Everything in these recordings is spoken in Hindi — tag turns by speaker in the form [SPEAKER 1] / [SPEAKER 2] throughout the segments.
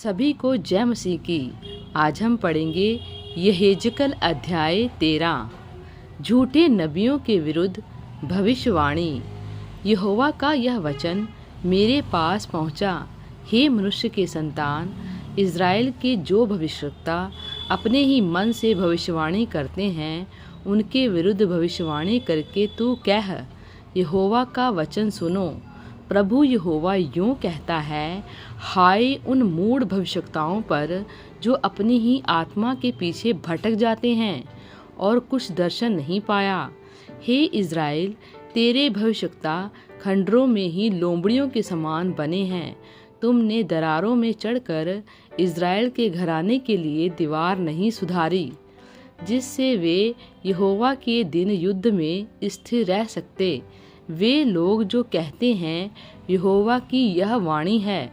[SPEAKER 1] सभी को जय मसीह की। आज हम पढ़ेंगे यहेजकल अध्याय 13। झूठे नबियों के विरुद्ध भविष्यवाणी। यहोवा का यह वचन मेरे पास पहुंचा। हे मनुष्य के संतान, इज़राइल के जो भविष्यवक्ता अपने ही मन से भविष्यवाणी करते हैं, उनके विरुद्ध भविष्यवाणी करके तू कह, यहोवा का वचन सुनो। प्रभु यहोवा यूँ कहता है, हाय उन मूढ़ भविष्यवक्ताओं पर जो अपनी ही आत्मा के पीछे भटक जाते हैं और कुछ दर्शन नहीं पाया। हे इज़राइल, तेरे भविष्यवक्ता खंडरों में ही लोमड़ियों के समान बने हैं। तुमने दरारों में चढ़कर इज़राइल के घराने के लिए दीवार नहीं सुधारी, जिससे वे यहोवा के दिन युद्ध में स्थिर रह सकते। वे लोग जो कहते हैं यहोवा की यह वाणी है,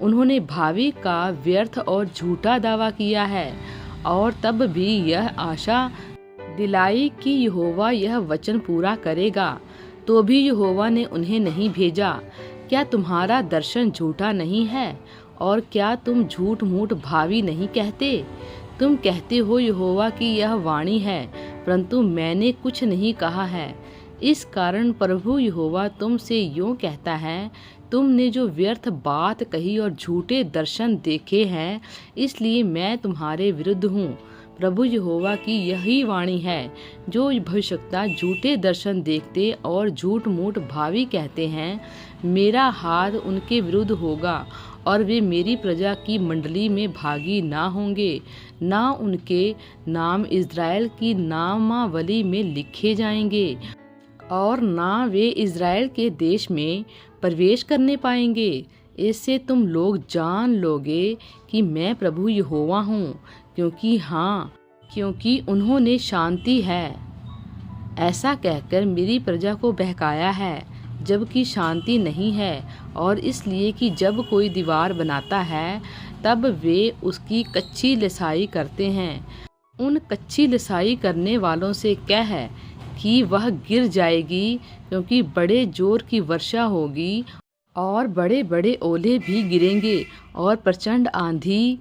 [SPEAKER 1] उन्होंने भावी का व्यर्थ और झूठा दावा किया है और तब भी यह आशा दिलाई कि यहोवा यह वचन पूरा करेगा, तो भी यहोवा ने उन्हें नहीं भेजा। क्या तुम्हारा दर्शन झूठा नहीं है और क्या तुम झूठ मूठ भावी नहीं कहते? तुम कहते हो यहोवा की यह वाणी है, परंतु मैंने कुछ नहीं कहा है। इस कारण प्रभु यहोवा तुमसे यूँ कहता है, तुमने जो व्यर्थ बात कही और झूठे दर्शन देखे हैं, इसलिए मैं तुम्हारे विरुद्ध हूँ। प्रभु यहोवा की यही वाणी है, जो भविष्यवक्ता झूठे दर्शन देखते और झूठ मूठ भावी कहते हैं, मेरा हाथ उनके विरुद्ध होगा और वे मेरी प्रजा की मंडली में भागी ना होंगे, ना उनके नाम इज़राइल की नामावली में लिखे जाएंगे और ना वे इज़राइल के देश में प्रवेश करने पाएंगे। इससे तुम लोग जान लोगे कि मैं प्रभु यहोवा हूँ, क्योंकि उन्होंने शांति है ऐसा कहकर मेरी प्रजा को बहकाया है, जबकि शांति नहीं है। और इसलिए कि जब कोई दीवार बनाता है, तब वे उसकी कच्ची लिसाई करते हैं। उन कच्ची लिसाई करने वालों से कह कि वह गिर जाएगी, क्योंकि बड़े जोर की वर्षा होगी और बड़े बड़े ओले भी गिरेंगे और प्रचंड आंधी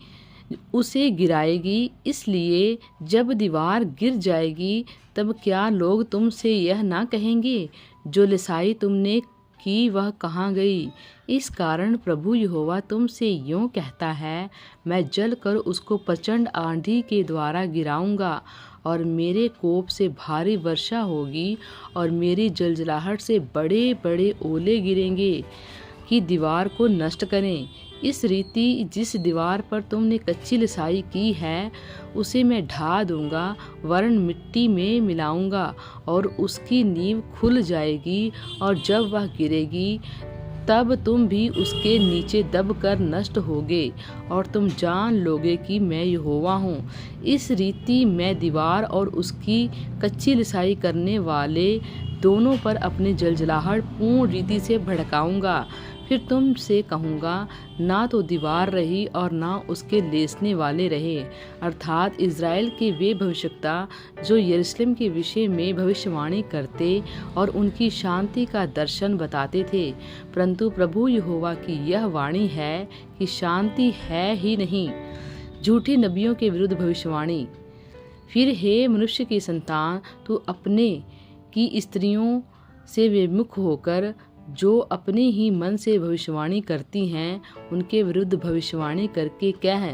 [SPEAKER 1] उसे गिराएगी। इसलिए जब दीवार गिर जाएगी, तब क्या लोग तुमसे यह ना कहेंगे, जो लिसाई तुमने की वह कहाँ गई? इस कारण प्रभु यहोवा तुमसे यूँ कहता है, मैं जल कर उसको प्रचंड आंधी के द्वारा गिराऊंगा और मेरे कोप से भारी वर्षा होगी और मेरी जलजलाहट से बड़े बड़े ओले गिरेंगे कि दीवार को नष्ट करें। इस रीति जिस दीवार पर तुमने कच्ची लिसाई की है, उसे मैं ढा दूंगा, वरन मिट्टी में मिलाऊंगा और उसकी नींव खुल जाएगी, और जब वह गिरेगी तब तुम भी उसके नीचे दबकर नष्ट होगे और तुम जान लोगे कि मैं यहोवा हूँ। इस रीति मैं दीवार और उसकी कच्ची लिसाई करने वाले दोनों पर अपनी जलजलाहट पूर्ण रीति से भड़काऊंगा। फिर तुमसे कहूँगा, ना तो दीवार रही और ना उसके लेसने वाले रहे, अर्थात इज़राइल के वे भविष्यवक्ता जो यरूशलेम के विषय में भविष्यवाणी करते और उनकी शांति का दर्शन बताते थे। परंतु प्रभु यहोवा की यह वाणी है कि शांति है ही नहीं। झूठी नबियों के विरुद्ध भविष्यवाणी। फिर हे मनुष्य की संतान, तू अपने की स्त्रियों से विमुख होकर जो अपने ही मन से भविष्यवाणी करती हैं, उनके विरुद्ध भविष्यवाणी करके कह,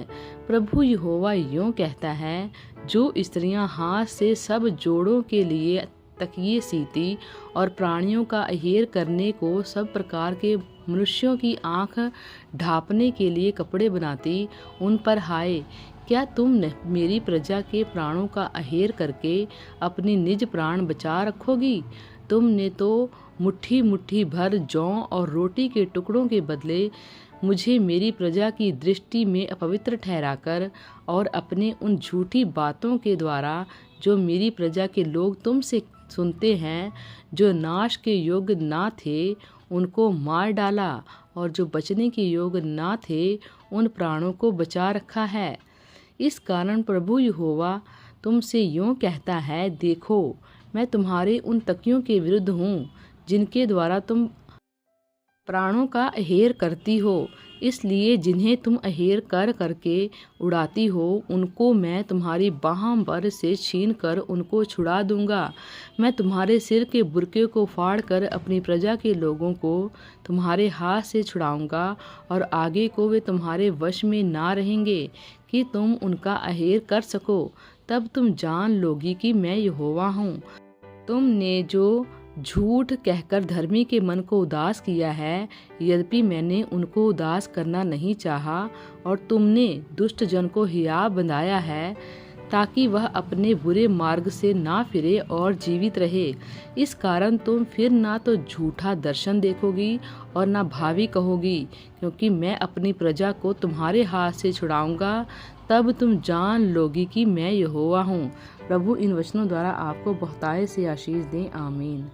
[SPEAKER 1] प्रभु यहोवा यूँ कहता है, जो स्त्रियां हाथ से सब जोड़ों के लिए तकिए सीती और प्राणियों का अहेर करने को सब प्रकार के मनुष्यों की आँख ढांपने के लिए कपड़े बनाती, उन पर हाय। क्या तुम मेरी प्रजा के प्राणों का अहेर करके अपनी निज प्राण बचा रखोगी? तुमने तो मुट्ठी मुट्ठी भर जौ और रोटी के टुकड़ों के बदले मुझे मेरी प्रजा की दृष्टि में अपवित्र ठहराकर और अपने उन झूठी बातों के द्वारा जो मेरी प्रजा के लोग तुमसे सुनते हैं, जो नाश के योग्य ना थे, उनको मार डाला, और जो बचने के योग्य ना थे, उन प्राणों को बचा रखा है। इस कारण प्रभु यहोवा तुमसे यूँ कहता है, देखो, मैं तुम्हारे उन तकियों के विरुद्ध हूँ जिनके द्वारा तुम प्राणों का अहेर करती हो, इसलिए जिन्हें तुम अहेर कर करके उड़ाती हो, उनको मैं तुम्हारी बाहों पर से छीन कर उनको छुड़ा दूंगा। मैं तुम्हारे सिर के बुर्के को फाड़ कर अपनी प्रजा के लोगों को तुम्हारे हाथ से छुड़ाऊंगा, और आगे को वे तुम्हारे वश में ना रहेंगे कि तुम उनका अहेर कर सको। तब तुम जान लोगी कि मैं यहोवा हूँ। तुमने जो झूठ कहकर धर्मी के मन को उदास किया है, यद्यपि मैंने उनको उदास करना नहीं चाहा, और तुमने दुष्ट जन को हियाव बंधाया है, ताकि वह अपने बुरे मार्ग से ना फिरे और जीवित रहे। इस कारण तुम फिर ना तो झूठा दर्शन देखोगी और ना भावी कहोगी, क्योंकि मैं अपनी प्रजा को तुम्हारे हाथ से छुड़ाऊंगा। तब तुम जान लोगी कि मैं यहोवा हूँ। प्रभु इन वचनों द्वारा आपको बहुतायत से आशीष दें। आमीन।